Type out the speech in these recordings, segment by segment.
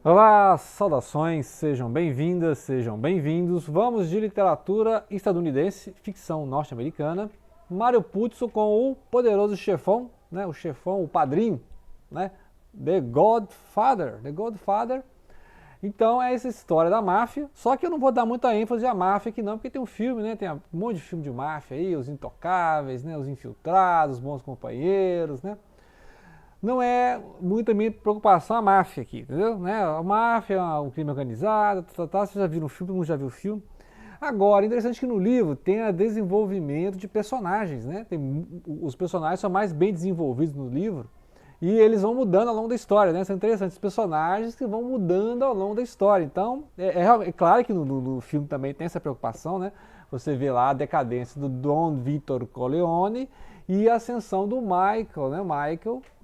Olá, saudações, sejam bem-vindas, sejam bem-vindos. Vamos de literatura estadunidense, ficção norte-americana. Mário Puzo com o poderoso chefão, né? O chefão, o padrinho, né? The Godfather, The Godfather. Então é essa história da máfia, só que eu não vou dar muita ênfase à máfia aqui não, porque tem um filme, né? Tem um monte de filme de máfia aí, Os Intocáveis, né? Os Infiltrados, Os Bons Companheiros, né? Não é muito a minha preocupação a máfia aqui, entendeu? Né? A máfia é um crime organizado, você já viu no filme, todo mundo já viu o filme. Agora, interessante que no livro tem a desenvolvimento de personagens, né? Os personagens são mais bem desenvolvidos no livro e eles vão mudando ao longo da história, né? São interessantes personagens que vão mudando ao longo da história. Então, é claro que no filme também tem essa preocupação, né? Você vê lá a decadência do Don Vito Corleone e a ascensão do Michael, né?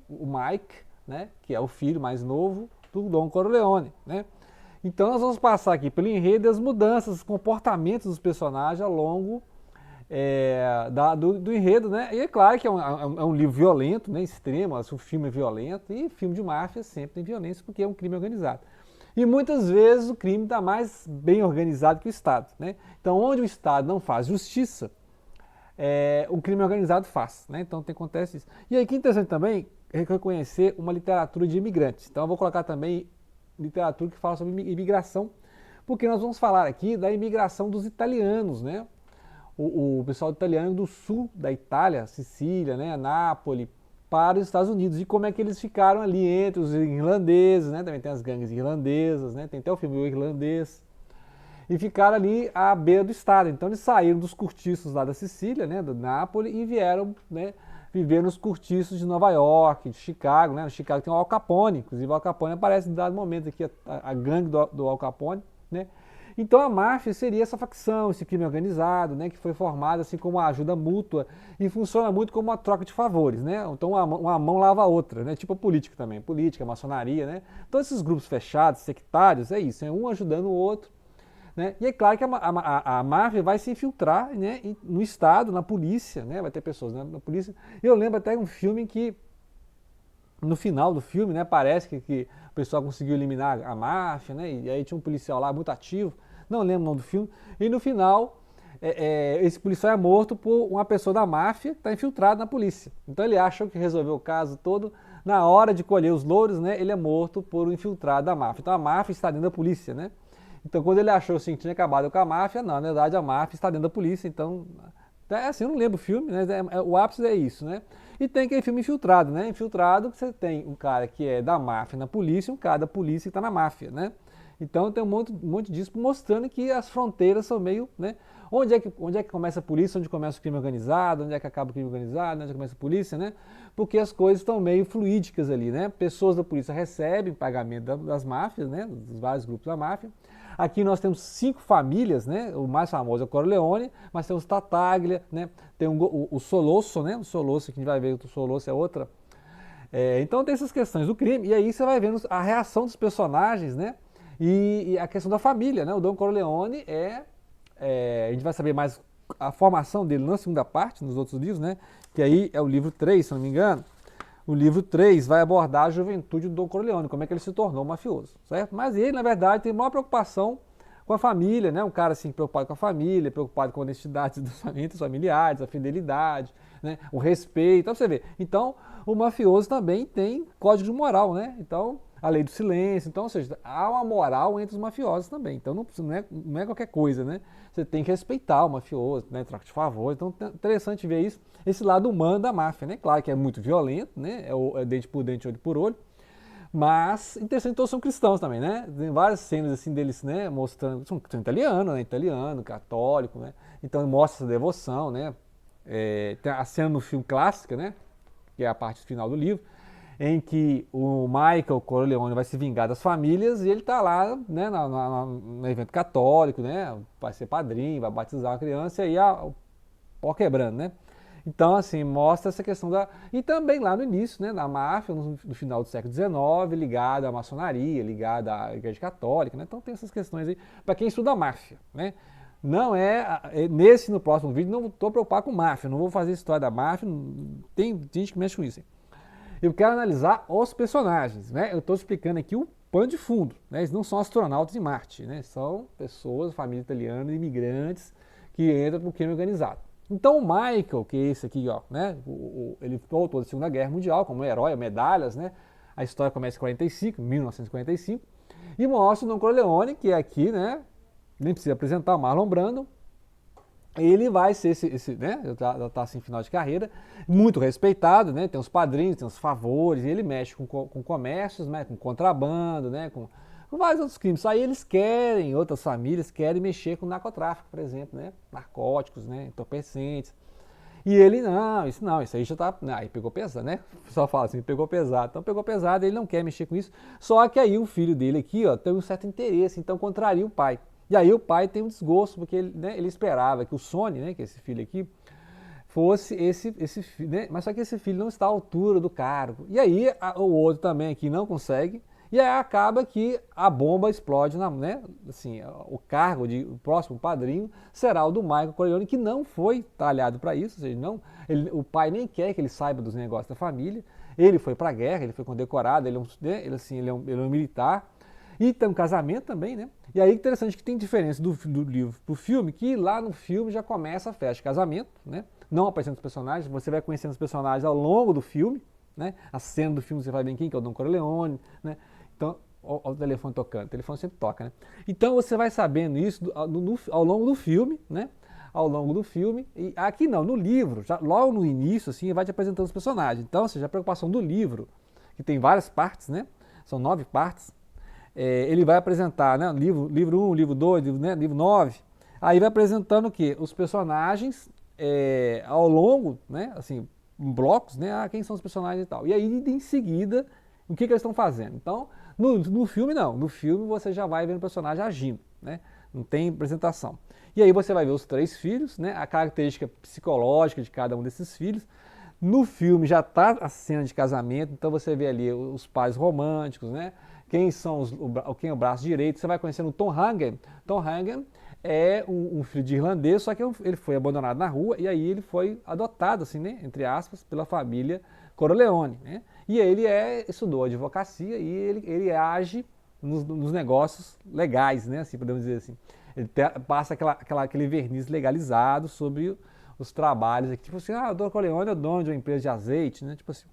O Mike, né? Que é o filho mais novo do Don Corleone, né? Então nós vamos passar aqui pelo enredo e as mudanças, os comportamentos dos personagens ao longo do enredo, né? E é claro que é um livro violento, né? Extremo, o filme é violento e filme de máfia sempre tem violência porque é um crime organizado. E muitas vezes o crime está mais bem organizado que o Estado, né? Então onde o Estado não faz justiça, o crime organizado faz, né? Então acontece isso. E aí que interessante também é reconhecer uma literatura de imigrantes. Então eu vou colocar também literatura que fala sobre imigração, porque nós vamos falar aqui da imigração dos italianos, né? O pessoal italiano do sul da Itália, Sicília, né, Nápoles, para os Estados Unidos e como é que eles ficaram ali entre os irlandeses, né? Também tem as gangues irlandesas, né? Tem até o filme O Irlandês. E ficaram ali à beira do estado. Então eles saíram dos cortiços lá da Sicília, né, do Nápoles, e vieram, né, viver nos cortiços de Nova York, de Chicago, né? No Chicago tem o Al Capone, inclusive o Al Capone aparece em dado momento aqui, a gangue do Al Capone, né? Então a máfia seria essa facção, esse crime organizado, né, que foi formado assim como uma ajuda mútua e funciona muito como uma troca de favores, né? Então uma mão lava a outra, né? Tipo a política também, política, maçonaria, né? Todos esses grupos fechados, sectários, é isso, é um ajudando o outro, né? E é claro que a máfia vai se infiltrar, né, no Estado, na polícia, né? Vai ter pessoas, né, na polícia. Eu lembro até um filme que, no final do filme, né, parece que o pessoal conseguiu eliminar a máfia, né? E aí tinha um policial lá muito ativo, não lembro o nome do filme, e no final esse policial é morto por uma pessoa da máfia que está infiltrada na polícia. Então ele achou que resolveu o caso todo, na hora de colher os louros, né, ele é morto por um infiltrado da máfia. Então a máfia está dentro da polícia, né? Então, quando ele achou assim, que tinha acabado com a máfia, não, na verdade a máfia está dentro da polícia, então. É assim, eu não lembro o filme, né? O ápice é isso, né? E tem aquele filme Infiltrado, né? Infiltrado, você tem um cara que é da máfia na polícia e um cara da polícia que está na máfia, né? Então tem um monte disso mostrando que as fronteiras são meio, né? Onde é que começa a polícia, onde começa o crime organizado, onde é que acaba o crime organizado, onde é que começa a polícia, né? Porque as coisas estão meio fluídicas ali, né? Pessoas da polícia recebem pagamento das máfias, né? Dos vários grupos da máfia. Aqui nós temos 5 famílias, né? O mais famoso é o Corleone, mas tem os Tartaglia, né? Tem o Solosso, né? O Solosso, que a gente vai ver que o Solosso é outra. Então tem essas questões do crime, e aí você vai vendo a reação dos personagens, né? E a questão da família, né? O Don Corleone a gente vai saber mais a formação dele na segunda parte, nos outros livros, né? Que aí é o livro 3, se não me engano. O livro 3 vai abordar a juventude do Don Corleone, como é que ele se tornou mafioso, certo? Mas ele, na verdade, tem maior preocupação com a família, né? Um cara assim preocupado com a família, preocupado com a honestidade entre os familiares, a fidelidade, né? O respeito, então você vê. Então, o mafioso também tem código de moral, né? Então, a lei do silêncio, então, ou seja, há uma moral entre os mafiosos também. Então, não é qualquer coisa, né? Você tem que respeitar o mafioso, né? Troca de favor. Então, é interessante ver isso, esse lado humano da máfia, né? Claro que é muito violento, né? É dente por dente, olho por olho. Mas interessante, todos são cristãos também, né? Tem várias cenas assim deles, né? Mostrando, são italianos, né? Italiano, católico, né? Então mostra essa devoção, né? Tem a cena no filme clássica, né? Que é a parte final do livro, em que o Michael Corleone vai se vingar das famílias e ele tá lá, né? No evento católico, né? Vai ser padrinho, vai batizar uma criança e aí o pau quebrando, né? Então, assim, mostra essa questão da. E também lá no início, né, da máfia, no final do século XIX, ligada à maçonaria, ligada à Igreja Católica, né? Então tem essas questões aí, para quem estuda máfia, né? Não no próximo vídeo, não estou preocupado com máfia, não vou fazer história da máfia, tem gente que mexe com isso. Eu quero analisar os personagens, né? Eu estou explicando aqui pano de fundo, né? Eles não são astronautas em Marte, né? São pessoas, família italiana, imigrantes que entram para o crime organizado. Então o Michael, que é esse aqui, ó, né? Ele voltou da Segunda Guerra Mundial como herói, medalhas, né? A história começa em 45, 1945, e mostra o Don Corleone, que é aqui, né? Nem precisa apresentar, o Marlon Brando. Ele vai ser né? Já está assim, final de carreira, muito respeitado, né? Tem os padrinhos, tem os favores, e ele mexe com comércios, né? Com contrabando, né? Com vários outros crimes. Aí eles querem, outras famílias querem mexer com narcotráfico, por exemplo, né? Narcóticos, né? Entorpecentes. E ele, não, isso aí já tá. Aí pegou pesado, né? Só fala assim, pegou pesado. Então pegou pesado, ele não quer mexer com isso. Só que aí o filho dele aqui, ó, tem um certo interesse, então contraria o pai. E aí o pai tem um desgosto, porque ele, né, ele esperava que o Sonny, né, que é esse filho aqui, fosse esse filho, né? Mas só que esse filho não está à altura do cargo. E aí o outro também aqui não consegue. E aí acaba que a bomba explode, né? Assim, o cargo de o próximo padrinho será o do Michael Corleone, que não foi talhado para isso, ou seja, o pai nem quer que ele saiba dos negócios da família. Ele foi para a guerra, ele foi condecorado, ele é um militar. E tem um casamento também, né? E aí interessante que tem diferença do livro pro filme, que lá no filme já começa a festa de casamento, né? Não aparecendo os personagens, você vai conhecendo os personagens ao longo do filme, né? A cena do filme você vai ver quem que é o Don Corleone, né? Então, o telefone tocando, o telefone sempre toca, né? Então você vai sabendo isso ao longo do filme, né? Ao longo do filme, e aqui não, no livro, já, logo no início, assim, vai te apresentando os personagens. Então, ou seja, a preocupação do livro, que tem várias partes, né? São 9 partes, ele vai apresentar, né, livro 1, livro 2, livro 9, aí vai apresentando o quê? Os personagens ao longo, né, assim, em blocos, né, quem são os personagens e tal. E aí, em seguida, o que eles estão fazendo? Então, no filme não, no filme você já vai vendo o personagem agindo, né, não tem apresentação. E aí você vai ver os 3 filhos, né, a característica psicológica de cada um desses filhos. No filme já está a cena de casamento, então você vê ali os pais românticos, né? Quem é o braço direito, você vai conhecendo o Tom Hagen. Tom Hagen é um filho de irlandês, só que ele foi abandonado na rua e aí ele foi adotado, assim, né? Entre aspas, pela família Corleone, né? E ele estudou advocacia e ele age nos negócios legais, né? Assim, podemos dizer assim. Ele passa aquele verniz legalizado sobre os trabalhos aqui, tipo assim, o Don Corleone é o dono de uma empresa de azeite, né? Tipo assim.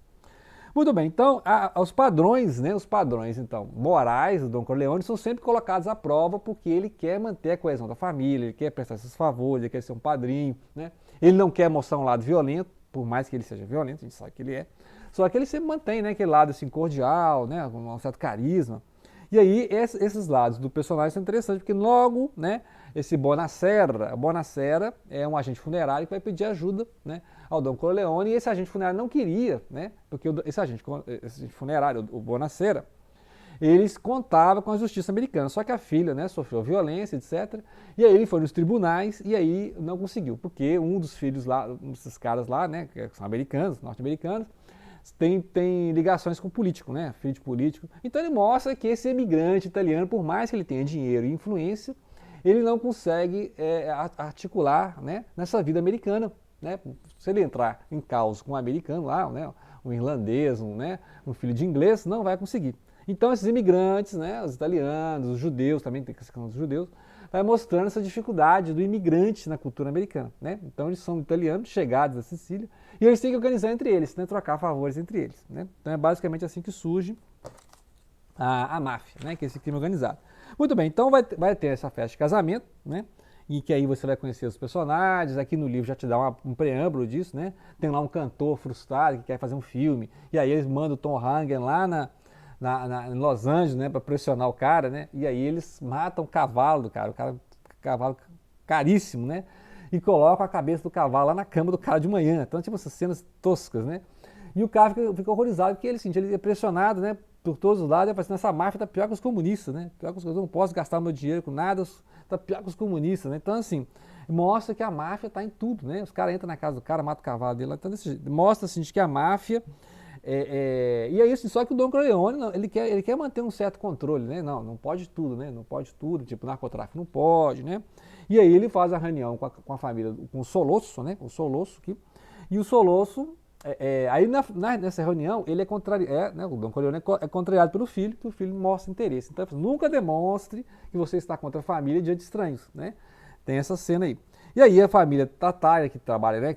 Muito bem, então os padrões, né? Os padrões, então, morais do Don Corleone são sempre colocados à prova porque ele quer manter a coesão da família, ele quer prestar esses favores, ele quer ser um padrinho, né? Ele não quer mostrar um lado violento, por mais que ele seja violento, a gente sabe que ele é. Só que ele sempre mantém, né, aquele lado assim cordial, né, com um certo carisma. E aí esses lados do personagem são interessantes porque logo, né, esse Bonacera é um agente funerário que vai pedir ajuda, né, ao Don Corleone, e esse agente funerário não queria, né, porque esse agente funerário, o Bonacera, eles contavam com a justiça americana, só que a filha, né, sofreu violência, etc. E aí ele foi nos tribunais e aí não conseguiu, porque um dos filhos lá, um desses caras lá, né, que são americanos, norte-americanos, tem ligações com político, né, filho de político. Então ele mostra que esse imigrante italiano, por mais que ele tenha dinheiro e influência, ele não consegue articular, né, nessa vida americana, né? Se ele entrar em caos com um americano lá, né, um irlandês, um filho de inglês, não vai conseguir. Então esses imigrantes, né, os italianos, os judeus, também tem questão dos judeus, vai mostrando essa dificuldade do imigrante na cultura americana, né? Então eles são italianos, chegados da Sicília, e eles têm que organizar entre eles, né, trocar favores entre eles, né? Então é basicamente assim que surge a máfia, né, que é esse crime organizado. Muito bem, então vai ter essa festa de casamento, né? E que aí você vai conhecer os personagens, aqui no livro já te dá um preâmbulo disso, né? Tem lá um cantor frustrado que quer fazer um filme, e aí eles mandam o Tom Hagen lá em Los Angeles, né, para pressionar o cara, né? E aí eles matam o cavalo do cara, cavalo caríssimo, né? E colocam a cabeça do cavalo lá na cama do cara de manhã. Então, tipo, essas cenas toscas, né? E o cara fica horrorizado porque ele é pressionado, né, por todos os lados, e assim, essa máfia tá pior que os comunistas, né? Pior que os comunistas, eu não posso gastar meu dinheiro com nada, tá pior que os comunistas, né? Então, assim, mostra que a máfia tá em tudo, né? Os caras entram na casa do cara, matam o cavalo dele, então, mostra, assim, que a máfia e é isso, só que o Don Corleone, não, ele quer manter um certo controle, né? Não pode tudo, né? Não pode tudo, tipo, narcotráfico não pode, né? E aí ele faz a reunião com a família, com o Solosso, né? O Solosso aqui, e o Solosso Aí nessa reunião, ele é contrariado, né, o Don Corleone é contrariado pelo filho, que o filho mostra interesse. Então, nunca demonstre que você está contra a família diante de estranhos, né? Tem essa cena aí. E aí a família Tatária, que trabalha, né,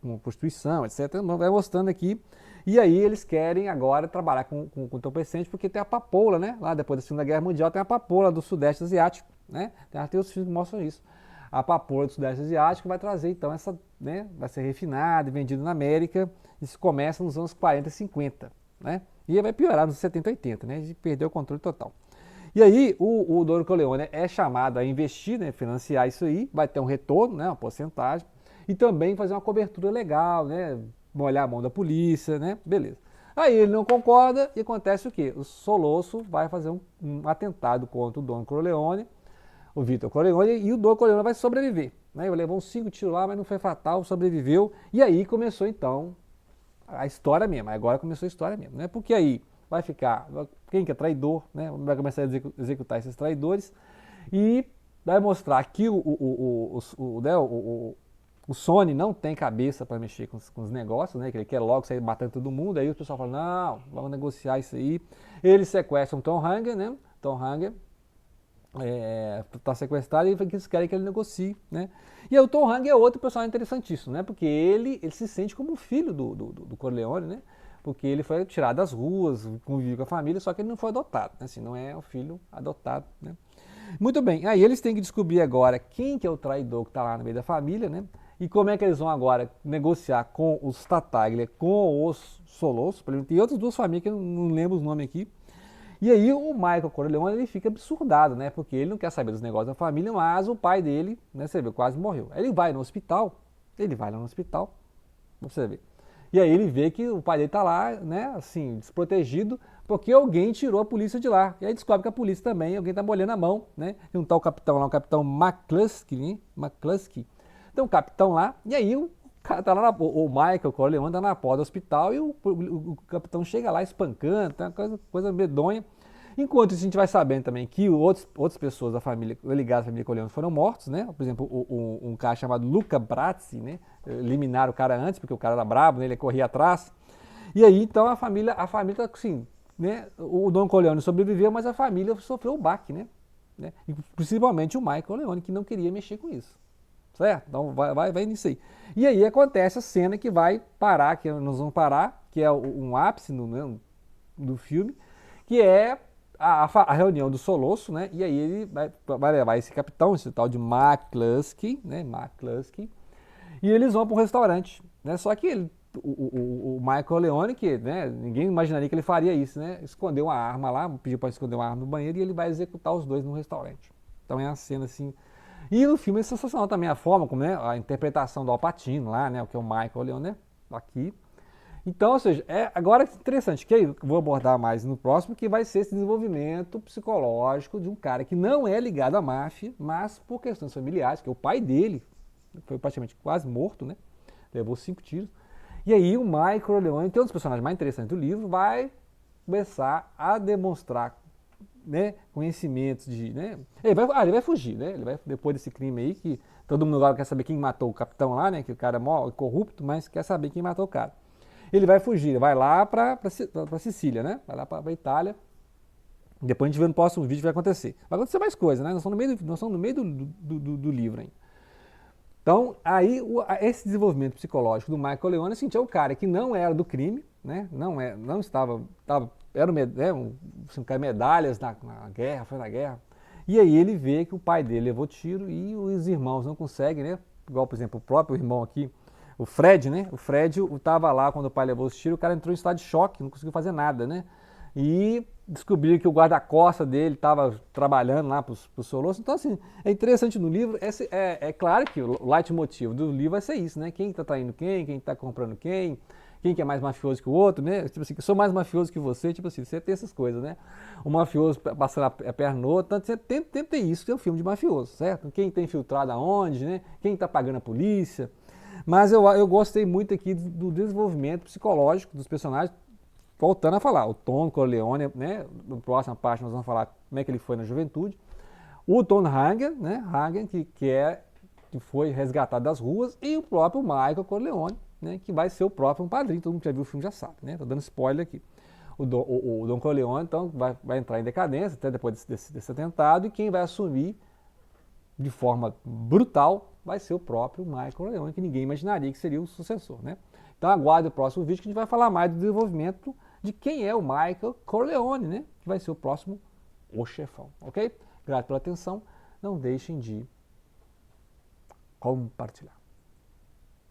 com prostituição, etc., vai mostrando aqui. E aí eles querem agora trabalhar com entorpecente, porque tem a papoula, né? Lá depois da Segunda Guerra Mundial tem a papoula do Sudeste Asiático, né? Tem os filmes que mostram isso. A papoula do Sudeste Asiático vai trazer, então, essa, né, vai ser refinada e vendida na América. Isso começa nos anos 40 e 50, né? E aí vai piorar nos 70 e 80, né? E perdeu o controle total. E aí o Don Corleone é chamado a investir, né, financiar isso aí, vai ter um retorno, né, uma porcentagem, e também fazer uma cobertura legal, né, molhar a mão da polícia, né, beleza. Aí ele não concorda e acontece o quê? O Solosso vai fazer um atentado contra o Don Corleone, o Vitor Corleone, e o Don Corleone vai sobreviver. Né? Ele levou uns 5 tiros lá, mas não foi fatal, sobreviveu. E aí começou então a história mesmo. Agora começou a história mesmo. Né? Porque aí vai ficar quem que é traidor, né? Vai começar a executar esses traidores e vai mostrar que o Sony não tem cabeça para mexer com os negócios, né? Que ele quer logo sair matando todo mundo. Aí o pessoal fala, não, vamos negociar isso aí. Eles sequestram Tom Hanger, né? Tom Hanger está sequestrado e eles querem que ele negocie, né? E aí o Tom Hanger é outro personagem interessantíssimo, né? Porque ele se sente como filho do Corleone, né? Porque ele foi tirado das ruas, conviveu com a família, só que ele não foi adotado, né? Assim, não é o filho adotado, né? Muito bem, aí eles têm que descobrir agora quem que é o traidor que está lá no meio da família, né? E como é que eles vão agora negociar com os Tartaglia, com os Solosso, tem outras duas famílias que eu não lembro os nomes aqui. E aí o Michael Corleone ele fica absurdado, né? Porque ele não quer saber dos negócios da família, mas o pai dele, né, você vê, quase morreu. Aí ele vai lá no hospital, você vê. E aí ele vê que o pai dele tá lá, né, assim, desprotegido, porque alguém tirou a polícia de lá. E aí descobre que a polícia também, alguém tá molhando a mão, né? Tem um tal capitão lá, o capitão McCluskey, né? McCluskey. Tem um capitão lá, e aí o cara tá lá, o Michael Corleone tá na porta do hospital e o capitão chega lá espancando, tá uma coisa medonha. Enquanto isso, a gente vai sabendo também que outras pessoas da família, ligadas à família Corleone, foram mortos, né? Por exemplo, um cara chamado Luca Brasi, né? Eliminaram o cara antes, porque o cara era brabo, né? Ele corria atrás. E aí, então, a família tá assim, né? O Don Corleone sobreviveu, mas a família sofreu o baque, né? E principalmente o Michael Corleone, que não queria mexer com isso. Certo? Então vai nisso aí. E aí acontece a cena que vai parar, que nós vamos parar, que é um ápice do filme, que é a reunião do Solosso, né? E aí ele vai levar esse capitão, esse tal de McCluskey, né? McCluskey, e eles vão para um restaurante, né? Só que o Michael Leone, que, né, ninguém imaginaria que ele faria isso, né? Escondeu uma arma lá, pediu para esconder uma arma no banheiro e ele vai executar os dois no restaurante. Então é uma cena assim. E no filme é sensacional também a forma como, né, a interpretação do Al Pacino lá, né, o que é o Michael Leone, né, aqui. Então, ou seja, agora é interessante, que eu vou abordar mais no próximo, que vai ser esse desenvolvimento psicológico de um cara que não é ligado à máfia, mas por questões familiares, que é o pai dele foi praticamente quase morto, né, levou 5 tiros. E aí o Michael Leone, que é um dos personagens mais interessantes do livro, vai começar a demonstrar, né, conhecimentos de, né, ele vai fugir, né, ele vai, depois desse crime aí, que todo mundo agora quer saber quem matou o capitão lá, né, que o cara é mó corrupto, mas quer saber quem matou o cara. Ele vai fugir, vai lá para Sicília, né, vai lá para Itália. Depois a gente vê no próximo vídeo o que vai acontecer. Vai acontecer mais coisas, né, nós estamos no meio do livro ainda. Então, aí esse desenvolvimento psicológico do Michael Leone, assim, é o cara que não era do crime, né, não estava era um cara medalhas na guerra, foi na guerra. E aí ele vê que o pai dele levou tiro e os irmãos não conseguem, né? Igual, por exemplo, o próprio irmão aqui, o Fred, né? O Fred estava lá quando o pai levou os tiros, o cara entrou em estado de choque, não conseguiu fazer nada, né? E descobriram que o guarda-costas dele estava trabalhando lá para o Solosso. Então, assim, é interessante no livro. É claro que o leitmotiv do livro vai ser isso, né? Quem está traindo quem está comprando quem que é mais mafioso que o outro, né? Tipo assim, eu sou mais mafioso que você, tipo assim, você tem essas coisas, né? O mafioso passando a perna no outro, então você tem que ter isso, que é um filme de mafioso, certo? Quem está infiltrado aonde, né? Quem está pagando a polícia. Mas eu gostei muito aqui do desenvolvimento psicológico dos personagens. Voltando a falar, o Tom Corleone, né? Na próxima parte nós vamos falar como é que ele foi na juventude. O Tom Hagen, né? Hagen, que foi resgatado das ruas, e o próprio Michael Corleone, né, que vai ser o próprio padrinho. Todo mundo que já viu o filme já sabe, né? Tô dando spoiler aqui. O Don Corleone, então, vai entrar em decadência até depois desse atentado, e quem vai assumir de forma brutal vai ser o próprio Michael Corleone, que ninguém imaginaria que seria o sucessor, né? Então aguarde o próximo vídeo que a gente vai falar mais do desenvolvimento de quem é o Michael Corleone, né? Que vai ser o próximo O Chefão, ok? Grato pela atenção, não deixem de compartilhar.